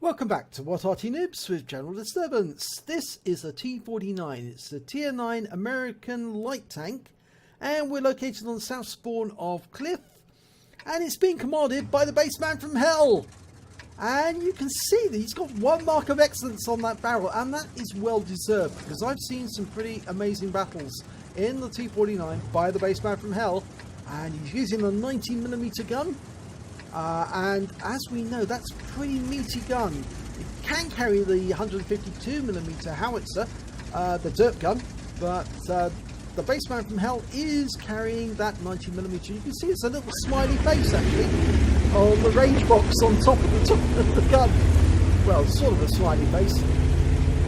Welcome back to What Arty Noobs with General Disturbance. This is a T49. It's a Tier 9 American light tank, and we're located on the south spawn of Cliff, and it's being commanded by the baseman from hell. And you can see that he's got one mark of excellence on that barrel, and that is well deserved, because I've seen some pretty amazing battles in the T49 by the baseman from hell, and he's using a 90mm gun. And as we know, that's a pretty meaty gun. It can carry the 152mm howitzer, the dirt gun, but the baseman from hell is carrying that 90mm. You can see it's a little smiley face actually on the range box on top of the gun. Well, sort of a smiley face.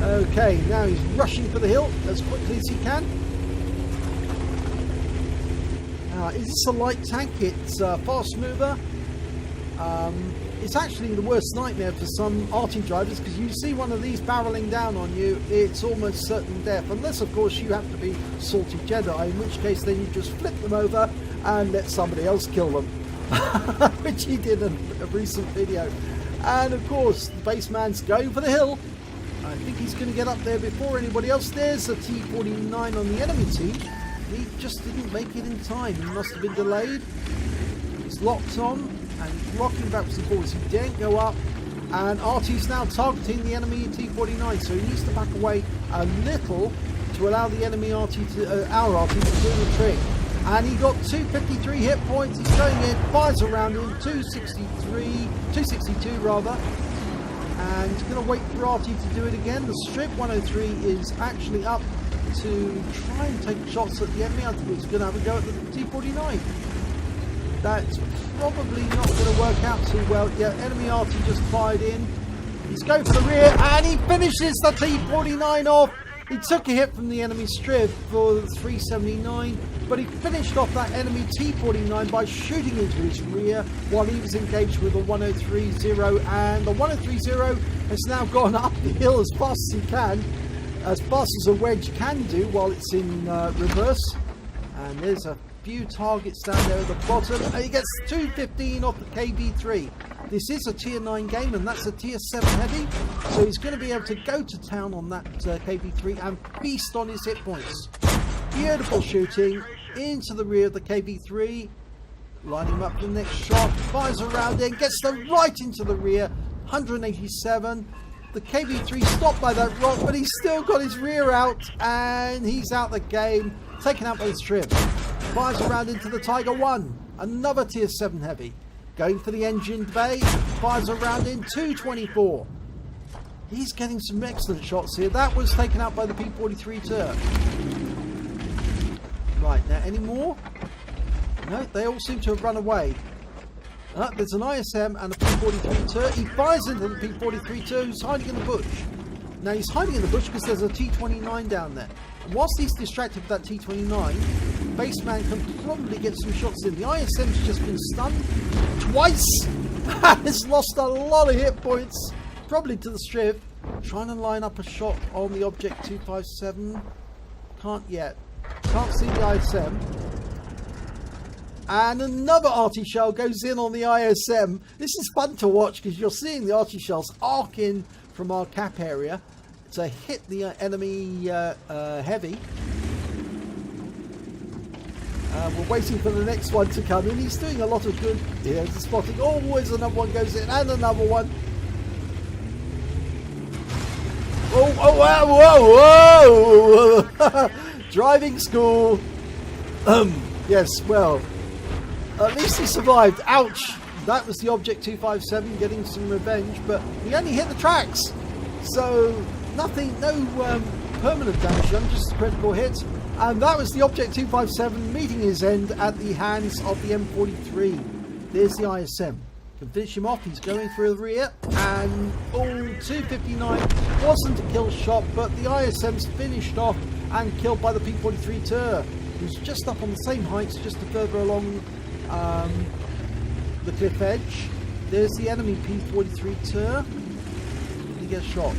Okay, now he's rushing for the hill as quickly as he can. Is this a light tank? It's a fast mover. It's actually the worst nightmare for some Arty drivers, because you see one of these barreling down on you, it's almost certain death, unless of course you have to be salty Jedi, in which case then you just flip them over and let somebody else kill them, which he did in a recent video. And of course the baseman's going for the hill. I think he's going to get up there before anybody else. There's a T49 on the enemy team. He just didn't make it in time. He must have been delayed. He's locked on and he's rocking backwards and forwards. He daren't go up, and Arty's now targeting the enemy T49, so he needs to back away a little to allow the enemy Arty to, our Arty to do the trick. And he got 253 hit points. He's going in, fires around him, 262 rather, and he's going to wait for Arty to do it again. The strip 103 is actually up to try and take shots at the enemy. I think he's going to have a go at the T49. That's probably not going to work out too well. Yeah, enemy Arty just fired in. He's going for the rear, and he finishes the T49 off. He took a hit from the enemy strip for the 379, but he finished off that enemy T49 by shooting into his rear while he was engaged with a 1030, and the 1030 has now gone up the hill as fast as he can, as fast as a wedge can do while it's in reverse. And there's a few targets down there at the bottom, and he gets 215 off the KB3. This is a tier 9 game, and that's a tier 7 heavy, so he's going to be able to go to town on that KB3 and feast on his hit points. Beautiful shooting into the rear of the KB3, lining him up for the next shot, fires around in, gets them right into the rear, 187. The KB3 stopped by that rock, but he's still got his rear out, and he's out the game, taken out by the strip. Fires around into the Tiger 1, another tier 7 heavy, going for the engine bay, fires around in 224. He's getting some excellent shots here. That was taken out by the P43 Turk. Right, now any more? No, they all seem to have run away. There's an ISM and a P43 Turk. He fires into the P43 Turk, who's hiding in the bush. Now he's hiding in the bush because there's a T29 down there. And whilst he's distracted with that T29, baseman can probably get some shots in. The ISM's just been stunned twice. It's lost a lot of hit points, probably to the strip. Trying to line up a shot on the object 257. Can't yet. Can't see the ISM. And another Arty shell goes in on the ISM. This is fun to watch because you're seeing the Arty shells arc in from our cap area to hit the enemy heavy. We're waiting for the next one to come in. He's doing a lot of good. Here's the spotting. Oh, there's another one goes in, and another one. Oh, whoa. Driving school. Yes, well, at least he survived. Ouch. That was the Object 257 getting some revenge, but he only hit the tracks. So nothing, no permanent damage done, just a critical hit. And that was the Object 257 meeting his end at the hands of the M43. There's the ISM. Can finish him off. He's going for the rear, and 259 wasn't a kill shot, but the ISM's finished off and killed by the P43 Tur, who's just up on the same heights, just further along the cliff edge. There's the enemy P43 Tur. He gets shot.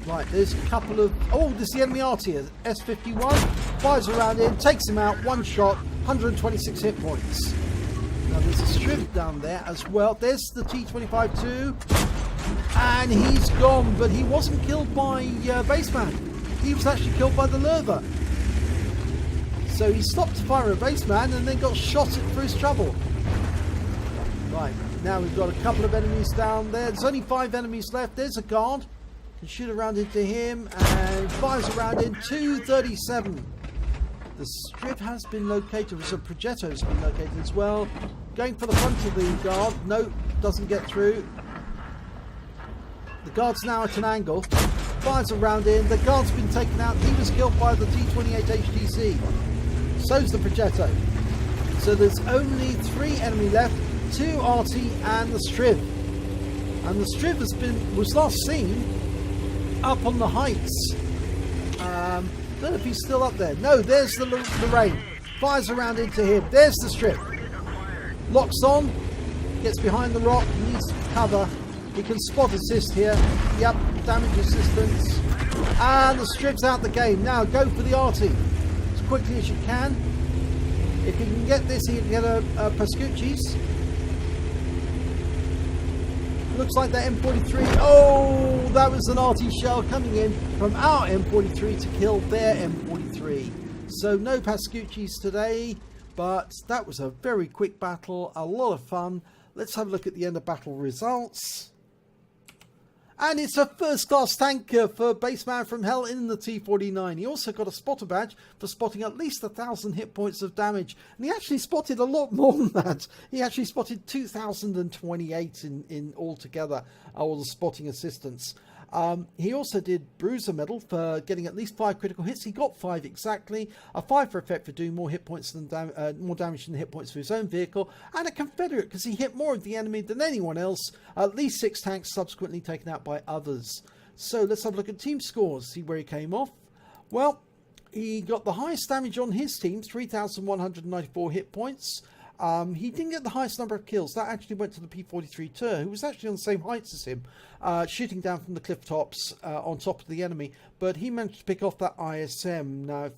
Right, there's a couple of... Oh, there's the enemy Arty, S51. Fires around in, takes him out, one shot, 126 hit points. Now there's a strip down there as well. There's the T25 too. And he's gone, but he wasn't killed by Bassman. He was actually killed by the Lurver. So he stopped to fire a Bassman and then got shot for his trouble. Right, now we've got a couple of enemies down there. There's only 5 enemies left. There's a guard. Can shoot around into him and fires around in 237. The strip has been located. So Progetto has been located as well. Going for the front of the guard. No, doesn't get through. The guard's now at an angle. Fires around in. The guard's been taken out. He was killed by the T28 HTC. So's the Progetto. So there's only 3 enemy left. 2 Arty and the Striv. And the Striv was last seen up on the heights. Don't know if he's still up there. No, there's the Lorraine. Fires around into him. There's the Striv. Locks on. Gets behind the rock. Needs cover. He can spot assist here. Yep, damage assistance. And the Striv's out the game. Now go for the Arty as quickly as you can. If you can get this, you can get a Pascucci's. Looks like that M43. Oh, that was an Arty shell coming in from our M43 to kill their M43. So no Pascucci's today, but that was a very quick battle, a lot of fun. Let's have a look at the end of battle results. And it's a first class tanker for BassmanFromHell in the T49. He also got a spotter badge for spotting at least 1,000 hit points of damage. And he actually spotted a lot more than that. He actually spotted 2,028 in altogether, all the spotting assistance. He also did Bruiser Medal for getting at least 5 critical hits. He got 5 exactly. A 5 for effect for doing more hit points than more damage than the hit points for his own vehicle, and a Confederate because he hit more of the enemy than anyone else. At least 6 tanks subsequently taken out by others. So let's have a look at team scores. See where he came off. Well, he got the highest damage on his team, 3,194 hit points. He didn't get the highest number of kills. That actually went to the P43 Tur, who was actually on the same heights as him, shooting down from the cliff tops on top of the enemy. But he managed to pick off that ISM. Now,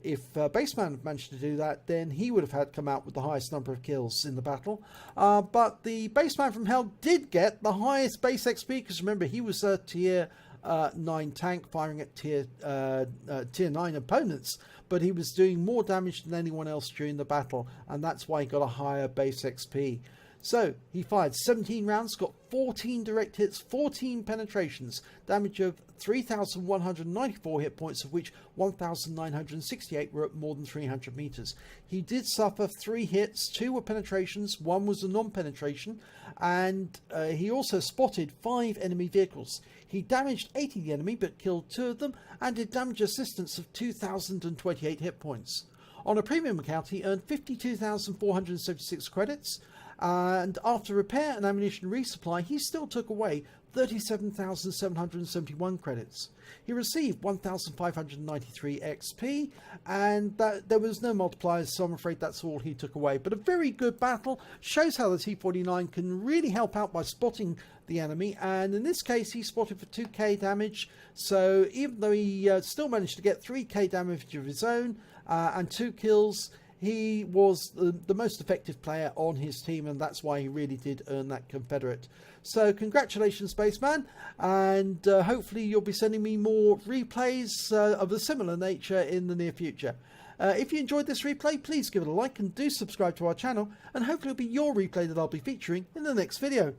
if Bassman had managed to do that, then he would have had come out with the highest number of kills in the battle. But the BassmanFromHell did get the highest base XP, because remember, he was a tier 9 tank firing at tier 9 opponents, but he was doing more damage than anyone else during the battle, and that's why he got a higher base XP. So he fired 17 rounds, got 14 direct hits, 14 penetrations, damage of 3,194 hit points, of which 1,968 were at more than 300 meters. He did suffer 3 hits, 2 were penetrations, 1 was a non-penetration, and he also spotted 5 enemy vehicles. He damaged 80 of the enemy but killed 2 of them, and did damage assistance of 2,028 hit points. On a premium account, he earned 52,476 credits, and after repair and ammunition resupply, he still took away 37,771 credits. He received 1,593 XP, and there was no multipliers, so I'm afraid that's all he took away. But a very good battle, shows how the T49 can really help out by spotting the enemy, and in this case he spotted for 2k damage, so even though he still managed to get 3k damage of his own and 2 kills, he was the most effective player on his team, and that's why he really did earn that Confederate. So congratulations, Bassman, and hopefully you'll be sending me more replays of a similar nature in the near future. If you enjoyed this replay, please give it a like and do subscribe to our channel, and hopefully it'll be your replay that I'll be featuring in the next video.